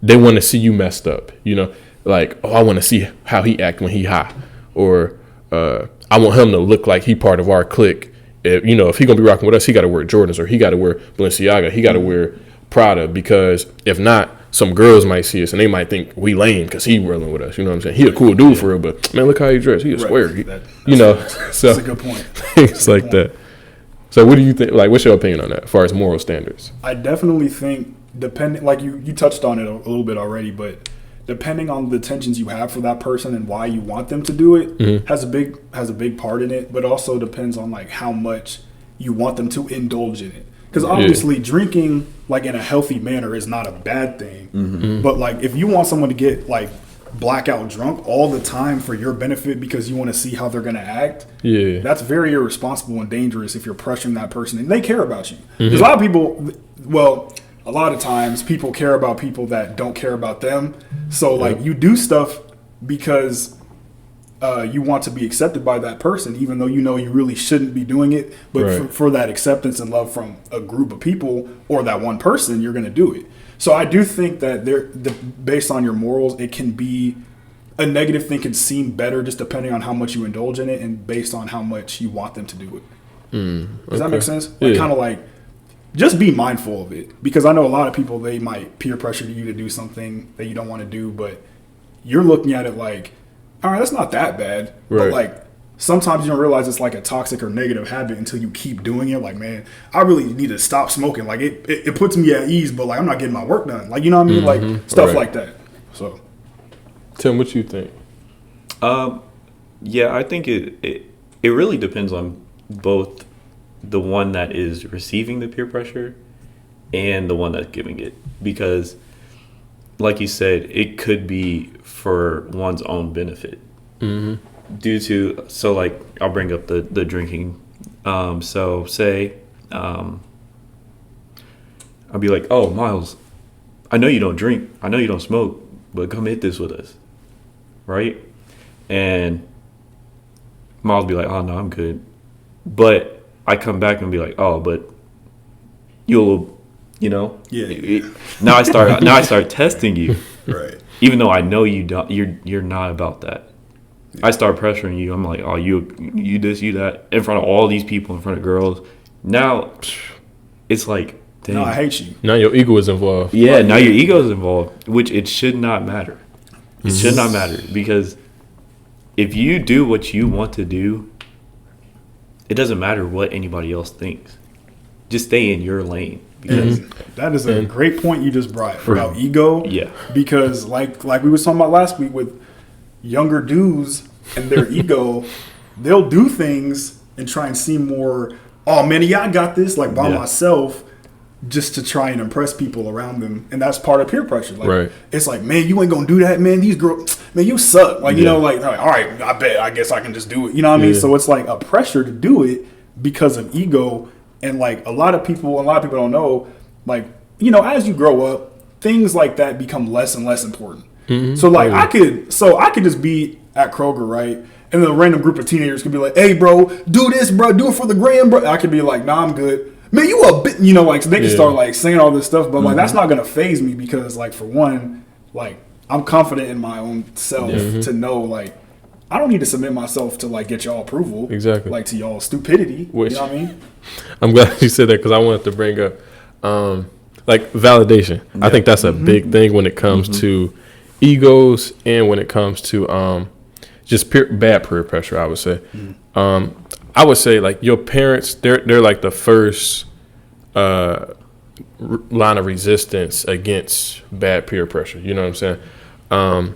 they want to see you messed up, you know, like, oh, I want to see how he act when he high, or I want him to look like he part of our clique. If, you know, if he gonna be rocking with us, he got to wear Jordans, or he got to wear Balenciaga, he got to wear Prada, because if not, some girls might see us and they might think we lame because he rolling with us. You know what I'm saying? He a cool dude for real, but man, look how he dressed. He a square. You know, so that's a good point. Things like that. So what do you think? Like, what's your opinion on that as far as moral standards? I definitely think depending, like you touched on it a little bit already, but depending on the intentions you have for that person and why you want them to do it has a big part in it, but also depends on like how much you want them to indulge in it. Because obviously drinking like in a healthy manner is not a bad thing, but like if you want someone to get like blackout drunk all the time for your benefit because you want to see how they're going to act, that's very irresponsible and dangerous if you're pressuring that person and they care about you. There's a lot of people, well, a lot of times people care about people that don't care about them. So like you do stuff because you want to be accepted by that person, even though you know you really shouldn't be doing it. But for that acceptance and love from a group of people or that one person, you're going to do it. So I do think that based on your morals, it can be a negative thing can seem better just depending on how much you indulge in it and based on how much you want them to do it. Does that make sense? Like kind of like just be mindful of it, because I know a lot of people, they might peer pressure you to do something that you don't want to do, but you're looking at it like, all right, that's not that bad. But like sometimes you don't realize it's like a toxic or negative habit until you keep doing it. Like, man, I really need to stop smoking. Like it puts me at ease, but like I'm not getting my work done. Like, you know what I mean? Like stuff like that. So Tim, what you think? Yeah, I think it really depends on both the one that is receiving the peer pressure and the one that's giving it, because like you said, it could be for one's own benefit. Due to, so like I'll bring up the drinking. So say I'll be like, oh, Miles, I know you don't drink, I know you don't smoke, but come hit this with us, right? And Miles be like, oh no, I'm good. But I come back and be like, oh, but you'll, you know, now I start testing you, right? Even though I know you don't, you're not about that. I start pressuring you. I'm like, oh, you this, you that, in front of all these people, in front of girls. Now it's like, dang. No, I hate you. Now your ego is involved. Yeah, now your ego is involved, which it should not matter. It should not matter, because if you do what you want to do, it doesn't matter what anybody else thinks. Just stay in your lane. Because that is a great point you just brought about ego. Yeah. Because like we was talking about last week with younger dudes and their ego, they'll do things and try and seem more, oh man, yeah, I got this, like by myself, just to try and impress people around them. And that's part of peer pressure. Like it's like, man, you ain't gonna do that, man. These girls, man, you suck. Like, you know, like, all right, I guess I can just do it. You know what I mean? So it's like a pressure to do it because of ego. And like a lot of people don't know, like, you know, as you grow up, things like that become less and less important. So like I could just be at Kroger, right? And then a random group of teenagers could be like, hey bro, do this, bro, do it for the gram, bro. I could be like, nah, I'm good. Man, you a bit, you know, like, so they can start like saying all this stuff, but like that's not gonna faze me, because like for one, like I'm confident in my own self to know like I don't need to submit myself to like get y'all approval, like to y'all stupidity. You know what I mean? I'm glad you said that, because I wanted to bring up like validation. I think that's a big thing when it comes to egos and when it comes to just bad peer pressure. I would say, I would say like your parents, they're like the first line of resistance against bad peer pressure. You know what I'm saying?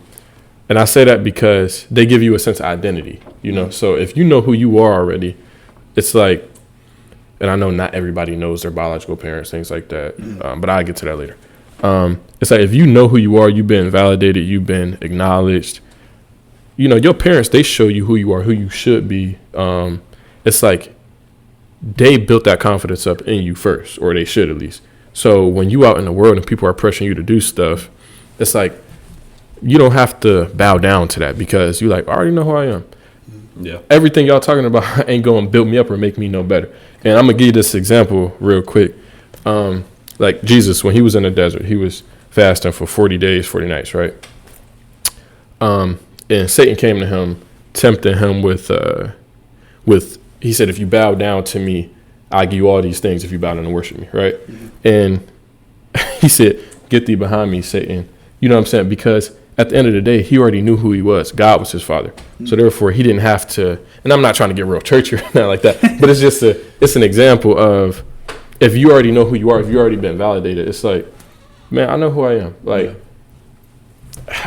And I say that because they give you a sense of identity, you know? So if you know who you are already, it's like, and I know not everybody knows their biological parents, things like that, but I'll get to that later. It's like, if you know who you are, you've been validated, you've been acknowledged, you know, your parents, they show you who you are, who you should be. It's like they built that confidence up in you first, or they should at least. So when you out in the world and people are pressuring you to do stuff, it's like, you don't have to bow down to that, because you're like, I already know who I am. Yeah. Everything y'all talking about ain't going to build me up or make me no better. And I'm going to give you this example real quick. Like Jesus, when he was in the desert, he was fasting for 40 days, 40 nights, right? And Satan came to him, tempting him with he said, if you bow down to me, I'll give you all these things if you bow down and worship me, right? And he said, get thee behind me, Satan. You know what I'm saying? Because at the end of the day, he already knew who he was. God was his father. So therefore, he didn't have to, and I'm not trying to get real churchy or not like that, but it's just it's an example of, if you already know who you are, if you already been validated, it's like, man, I know who I am. Like,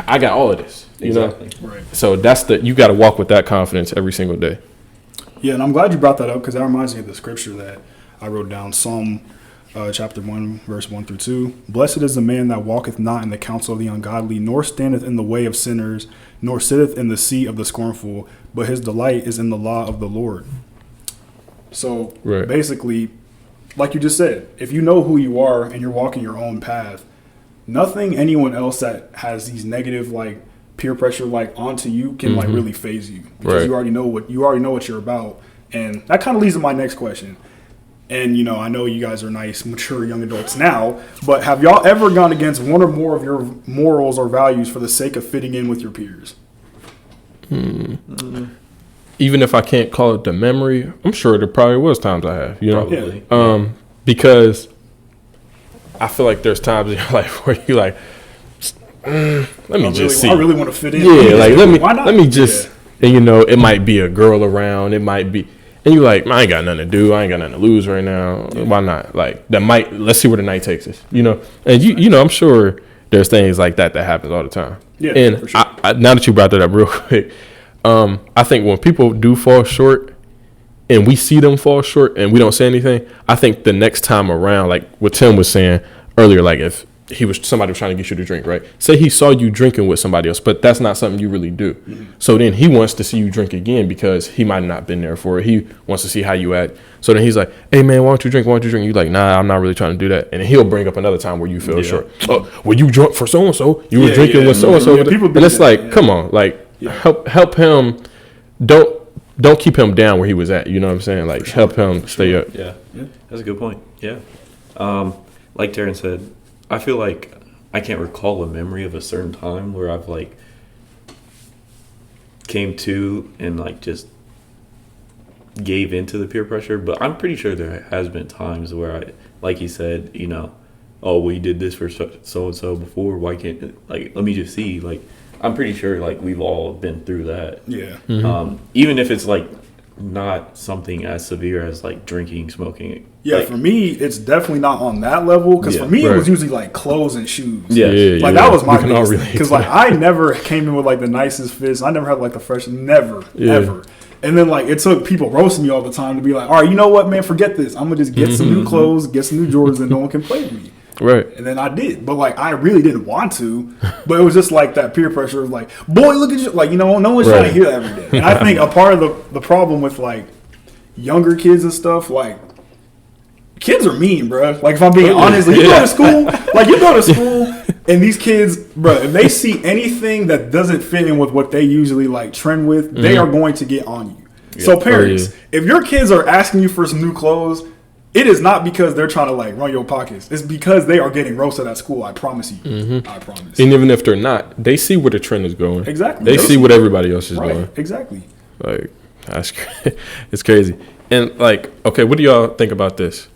I got all of this, you know? Right. So you got to walk with that confidence every single day. Yeah, and I'm glad you brought that up because that reminds me of the scripture that I wrote down, Psalm chapter 1, verse 1 through 2. Blessed is the man that walketh not in the counsel of the ungodly, nor standeth in the way of sinners, nor sitteth in the seat of the scornful, but his delight is in the law of the Lord. So basically, like you just said, if you know who you are and you're walking your own path, nothing anyone else that has these negative like peer pressure like onto you can like really phase you, because you already know what you're about. And that kind of leads to my next question. And you know, I know you guys are nice, mature young adults now, but have y'all ever gone against one or more of your morals or values for the sake of fitting in with your peers? Even if I can't call it the memory, I'm sure there probably was times I have, you know? Probably. Because I feel like there's times in your life where you like, let me just see. I really want to fit in. Yeah, like let me just, yeah. And you know, it might be a girl around, it might be, and you like, I ain't got nothing to do, I ain't got nothing to lose right now. Yeah. Why not? Like let's see where the night takes us, you know? And you know, I'm sure there's things like that happens all the time. Yeah, and for sure. I, now that you brought that up real quick, I think when people do fall short and we see them fall short and we don't say anything, I think the next time around, like what Tim was saying earlier, like if somebody was trying to get you to drink, right? Say he saw you drinking with somebody else, but that's not something you really do. So then he wants to see you drink again because he might not been there for it. He wants to see how you act. So then he's like, hey man, why don't you drink? You're like, nah, I'm not really trying to do that. And he'll bring up another time where you feel short. Oh, well, you drunk for so-and-so. You were drinking with so-and-so. Yeah, and it's like, come on, like help him. Don't keep him down where he was at. You know what I'm saying? Like help him stay up. Yeah, that's a good point. Yeah. Like Terrence said, I feel like I can't recall a memory of a certain time where I've like came to and like just gave into the peer pressure, but I'm pretty sure there has been times where I, like you said, you know, oh, we did this for so and so before, why can't, like, let me just see. Like, I'm pretty sure like we've all been through that. Yeah. Even if it's like not something as severe as like drinking, smoking. Yeah, like, for me, it's definitely not on that level, because for me, it was usually like clothes and shoes. Yeah, that was my biggest, because like I never came in with like the nicest fits. I never had like the fresh, ever. And then like it took people roasting me all the time to be like, all right, you know what, man, forget this. I'm gonna just get some new clothes, get some new Jordans, and no one can play with me. Right. And then I did, but like I really didn't want to, but it was just like that peer pressure of like, boy, look at you, like, you know, no one's trying to hear that every day. And I think a part of the problem with like younger kids and stuff, like kids are mean, bro. Like if I'm being honest, like, you go to school, and these kids, bro, if they see anything that doesn't fit in with what they usually like trend with, they are going to get on you. Yeah. So parents, if your kids are asking you for some new clothes, it is not because they're trying to like run your pockets. It's because they are getting roasted at school. I promise you. I promise. And even if they're not, they see where the trend is going. Exactly. They see what everybody else is doing. Exactly. Like that's it's crazy. And like, okay, what do y'all think about this?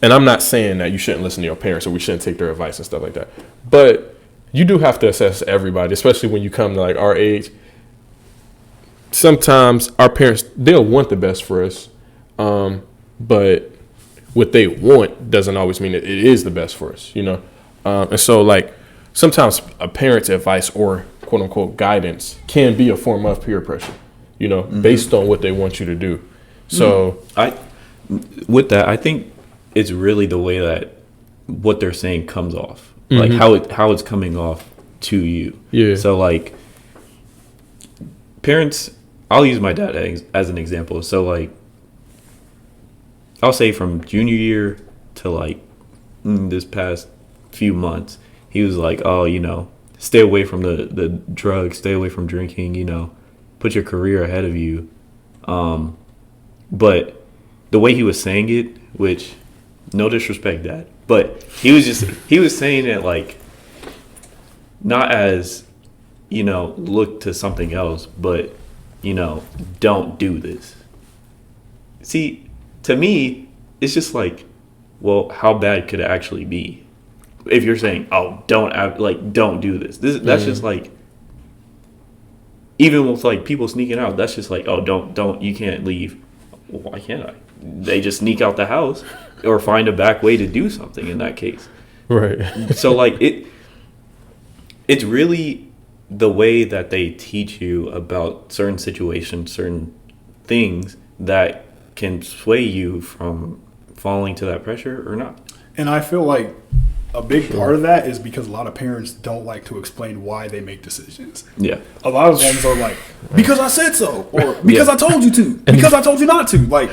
And I'm not saying that you shouldn't listen to your parents or we shouldn't take their advice and stuff like that. But you do have to assess everybody, especially when you come to like our age. Sometimes our parents, they'll want the best for us. But what they want doesn't always mean that it is the best for us, you know? And so like sometimes a parent's advice or quote unquote guidance can be a form of peer pressure, you know, based on what they want you to do. So with that, I think it's really the way that what they're saying comes off, like how it's coming off to you. Yeah. So like parents, I'll use my dad as an example. So like, I'll say from junior year to like this past few months, he was like, oh, you know, stay away from the drugs, stay away from drinking, you know, put your career ahead of you. But the way he was saying it, which no disrespect, Dad, But he was saying it like, not as, look to something else, but, don't do this. See, to me, it's just like, well, how bad could it actually be? If you're saying, oh, don't do this. That's just like, even with like people sneaking out, that's just like, oh, don't, you can't leave. Well, why can't I? They just sneak out the house or find a back way to do something in that case. Right. So like it's really the way that they teach you about certain situations, certain things that can sway you from falling to that pressure or not. And I feel like a big part of that is because a lot of parents don't like to explain why they make decisions. Yeah. A lot of ones are like, because I said so, or because I told you to, because I told you not to. Like,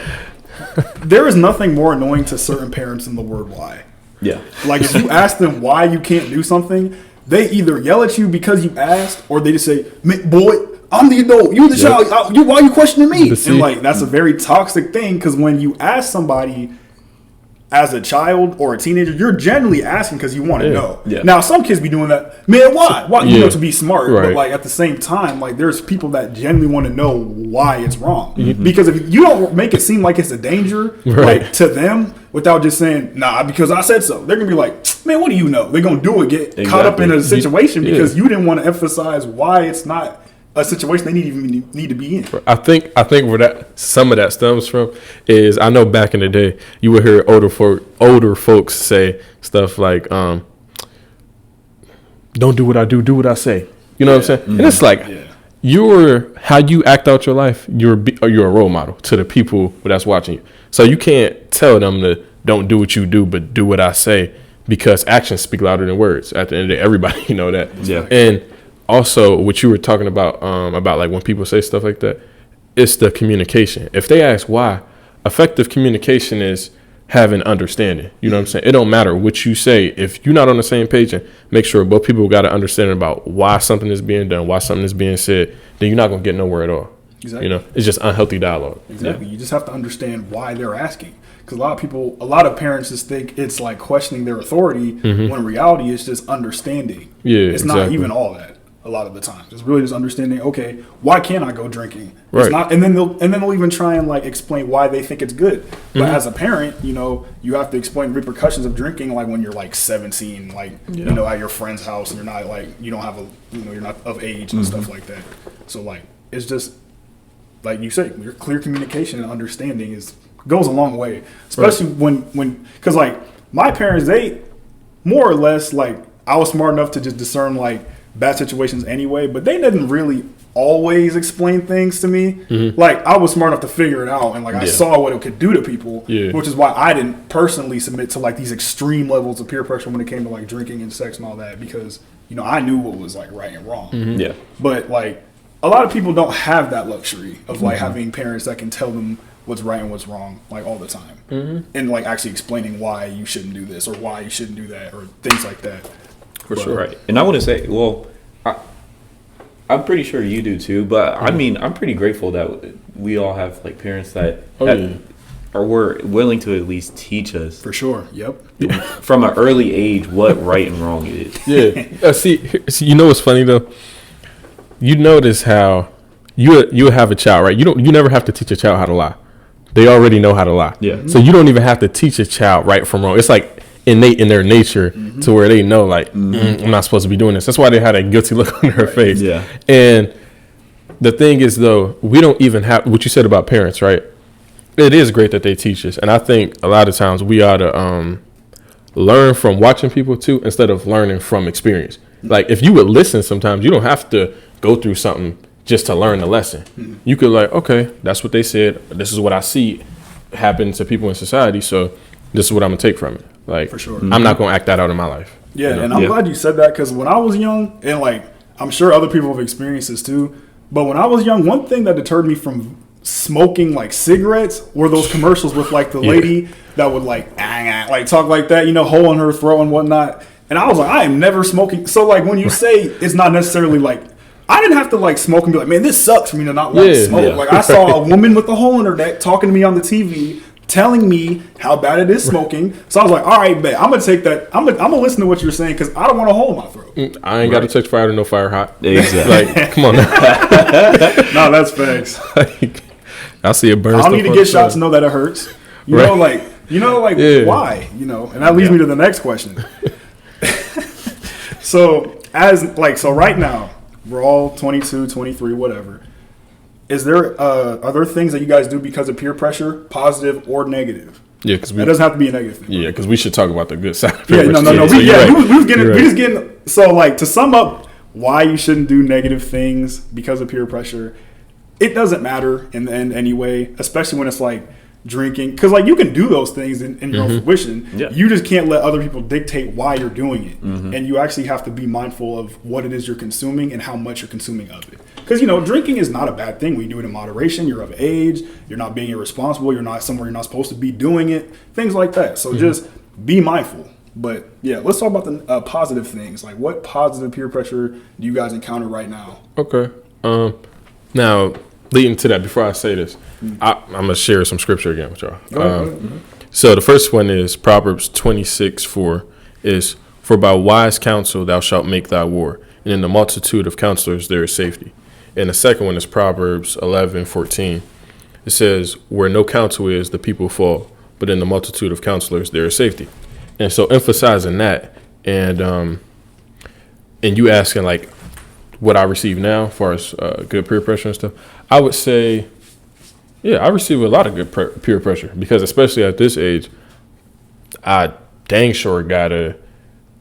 there is nothing more annoying to certain parents than the word why. Yeah. Like, if you ask them why you can't do something, they either yell at you because you asked, or they just say, boy, I'm the adult, you're the child, why are you questioning me? And like, that's a very toxic thing, because when you ask somebody as a child or a teenager, you're generally asking because you want to know. Yeah. Now, some kids be doing that. Man, why? Why? To be smart. Right. But like at the same time, like there's people that genuinely want to know why it's wrong. Mm-hmm. Because if you don't make it seem like it's a danger, like to them, without just saying, nah, because I said so, they're gonna be like, man, what do you know? They're gonna do it, get caught up in a situation because you didn't want to emphasize why it's not a situation they need to be in. I think where that some of that stems from is, I know back in the day you would hear older folks say stuff like, don't do what I do what I say. You know what I'm saying? Mm-hmm. And it's like how you act out your life, you're a role model to the people that's watching you. So you can't tell them to don't do what you do, but do what I say, because actions speak louder than words. At the end of the day, everybody know that. Yeah. And also, what you were talking about like when people say stuff like that, it's the communication. If they ask why, effective communication is having understanding. You know what I'm saying? It don't matter what you say. If you're not on the same page, and make sure both people got to understand about why something is being done, why something is being said, then you're not going to get nowhere at all. Exactly. It's just unhealthy dialogue. Exactly. Yeah. You just have to understand why they're asking. Because a lot of parents just think it's like questioning their authority, when in reality it's just understanding. Yeah, it's not even all that. A lot of the times, it's really just understanding. Okay, why can't I go drinking? Right. It's not, and then they'll even try and like explain why they think it's good. But as a parent, you have to explain repercussions of drinking, like when you're like 17, like at your friend's house, and you're not like you don't have you're not of age and stuff like that. So like it's just like you say, your clear communication and understanding goes a long way, especially when because like my parents, they more or less like I was smart enough to just discern like bad situations anyway, but they didn't really always explain things to me. Mm-hmm. Like I was smart enough to figure it out, and like I saw what it could do to people, which is why I didn't personally submit to like these extreme levels of peer pressure when it came to like drinking and sex and all that, because I knew what was like right and wrong. Mm-hmm. Yeah. But like a lot of people don't have that luxury of like having parents that can tell them what's right and what's wrong like all the time, and like actually explaining why you shouldn't do this or why you shouldn't do that or things like that. For sure. Right. And I want to say, well, I'm pretty sure you do too, but I mean, I'm pretty grateful that we all have like parents that were willing to at least teach us. For sure. Yep. From an early age what right and wrong is. Yeah. See, you know what's funny though? You notice how you have a child, right? You never have to teach a child how to lie. They already know how to lie. Yeah. So you don't even have to teach a child right from wrong. It's like innate in their nature to where they know like I'm not supposed to be doing this. That's why they had a guilty look on their face. Yeah. And the thing is though, we don't even have what you said about parents, right? It is great that they teach us, and I think a lot of times we ought to learn from watching people too, instead of learning from experience. Like if you would listen, sometimes you don't have to go through something just to learn the lesson. You could like, okay, that's what they said. This is what I see happen to people in society, so this is what I'm gonna take from it. Like, for sure. I'm not going to act that out in my life. Yeah, and I'm glad you said that, because when I was young, and like I'm sure other people have experienced this too, but when I was young, one thing that deterred me from smoking like cigarettes were those commercials with like the lady that would like talk like that, hole in her throat and whatnot. And I was like, I am never smoking. So like when you say it's not necessarily like, I didn't have to like smoke and be like, man, this sucks for me to not want to smoke. Yeah. Like I saw a woman with a hole in her neck talking to me on the TV, telling me how bad it is smoking. So I was like, all right, bet. I'm gonna take that. I'm gonna listen to what you're saying because I don't want a hole in my throat. I ain't got to touch fire to no fire hot. Exactly. Like, come on now. No, that's facts. Like, I see it burn. I don't need to get shot to know that it hurts. You know, like Yeah. why? You know, and that leads me to the next question. So right now, we're all 22, 23, whatever. Are there things that you guys do because of peer pressure, positive or negative? Yeah, because It doesn't have to be a negative thing. Yeah, because we should talk about the good side. Of Yeah, peer no. pressure. We just getting. So like to sum up, why you shouldn't do negative things because of peer pressure. It doesn't matter in the end anyway, especially when it's like drinking, because like you can do those things in your own fruition. Yeah. You just can't let other people dictate why you're doing it, and you actually have to be mindful of what it is you're consuming and how much you're consuming of it. Because drinking is not a bad thing when you do it in moderation. You're of age. You're not being irresponsible. You're not somewhere you're not supposed to be doing it. Things like that. So just be mindful. But yeah, let's talk about the positive things. Like, what positive peer pressure do you guys encounter right now? Okay. Now, leading to that, before I say this, I'm going to share some scripture again with y'all. Go ahead. So the first one is Proverbs 26:4 is, "For by wise counsel thou shalt make thy war, and in the multitude of counselors there is safety." And the second one is Proverbs 11:14. It says, "Where no counsel is, the people fall, but in the multitude of counselors there is safety." And so emphasizing that, and you asking like what I receive now as far as good peer pressure and stuff, I would say, yeah, I receive a lot of good peer pressure because especially at this age, I dang sure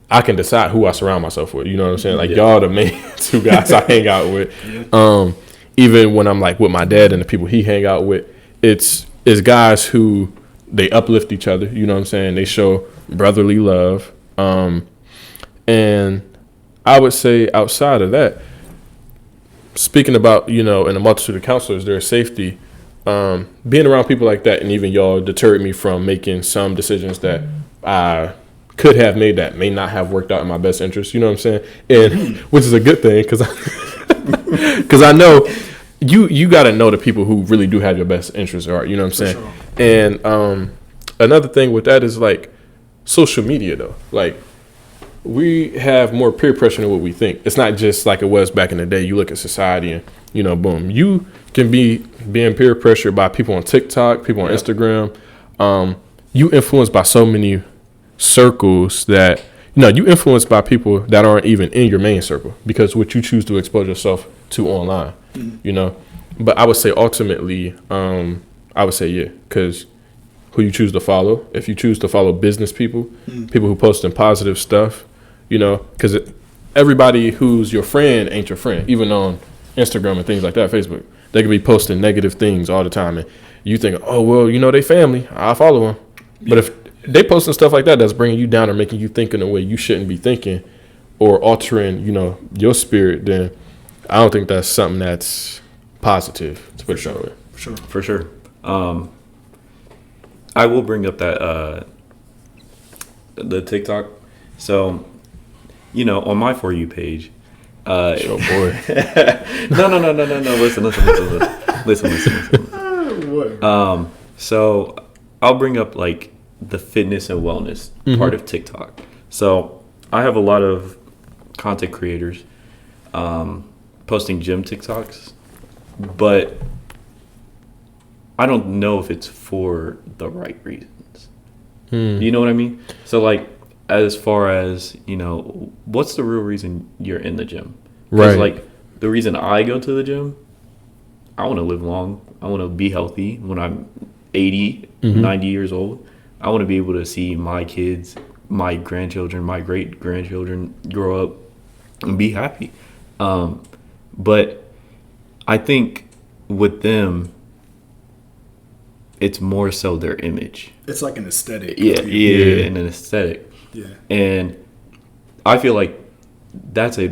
I can decide who I surround myself with. You know what I'm saying? Like y'all the main two guys I hang out with. Yeah. Even when I'm like with my dad and the people he hang out with, it's guys who they uplift each other. You know what I'm saying? They show brotherly love. And I would say outside of that, speaking about, in a multitude of counselors, there's safety. Being around people like that and even y'all deterred me from making some decisions that I could have made that may not have worked out in my best interest. You know what I'm saying? And which is a good thing because I know you got to know the people who really do have your best interests at heart. You know what I'm saying? Sure. And another thing with that is like social media though. Like we have more peer pressure than what we think. It's not just like it was back in the day. You look at society and, boom, you can be being peer pressured by people on TikTok, people on Instagram. You influenced by so many circles that, you influenced by people that aren't even in your main circle because what you choose to expose yourself to online, But I would say ultimately, because who you choose to follow. If you choose to follow business people, people who post in positive stuff, because everybody who's your friend ain't your friend, even on Instagram and things like that, Facebook. They could be posting negative things all the time. And you think, oh, well, they family. I'll follow them. But if they posting stuff like that that's bringing you down or making you think in a way you shouldn't be thinking or altering, your spirit, then I don't think that's something that's positive, to put it that way. For sure. I will bring up that the TikTok. So, on my For You page. Oh boy. No. Listen. So I'll bring up like the fitness and wellness part of TikTok. So I have a lot of content creators posting gym TikToks, but I don't know if it's for the right reasons. You know what I mean? So like, as far as, what's the real reason you're in the gym? Right. Like the reason I go to the gym, I want to live long. I want to be healthy when I'm 80, 90 years old. I want to be able to see my kids, my grandchildren, my great grandchildren grow up and be happy. But I think with them, it's more so their image. It's like an aesthetic. Yeah, and an aesthetic. Yeah. And I feel like that's a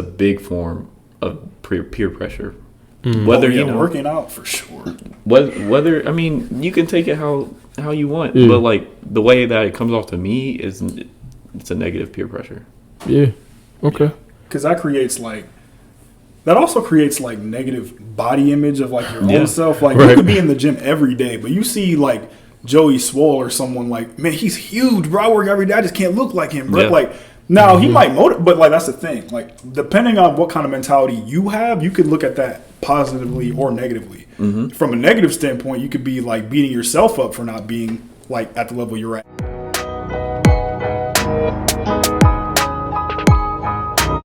big form of peer pressure. Whether working out for sure. Whether I mean, you can take it how you want, but like the way that it comes off to me it's a negative peer pressure. Yeah. Okay. Because that creates like that also creates like negative body image of like your Yeah. own self. Like Right. you could be in the gym every day, but you see like Joey Swole or someone like, man, he's huge, bro. I work every day. I just can't look like him, bro. Yeah. Like, now he might motivate, but like that's the thing. Like, depending on what kind of mentality you have, you could look at that positively or negatively. From a negative standpoint, you could be like beating yourself up for not being like at the level you're at.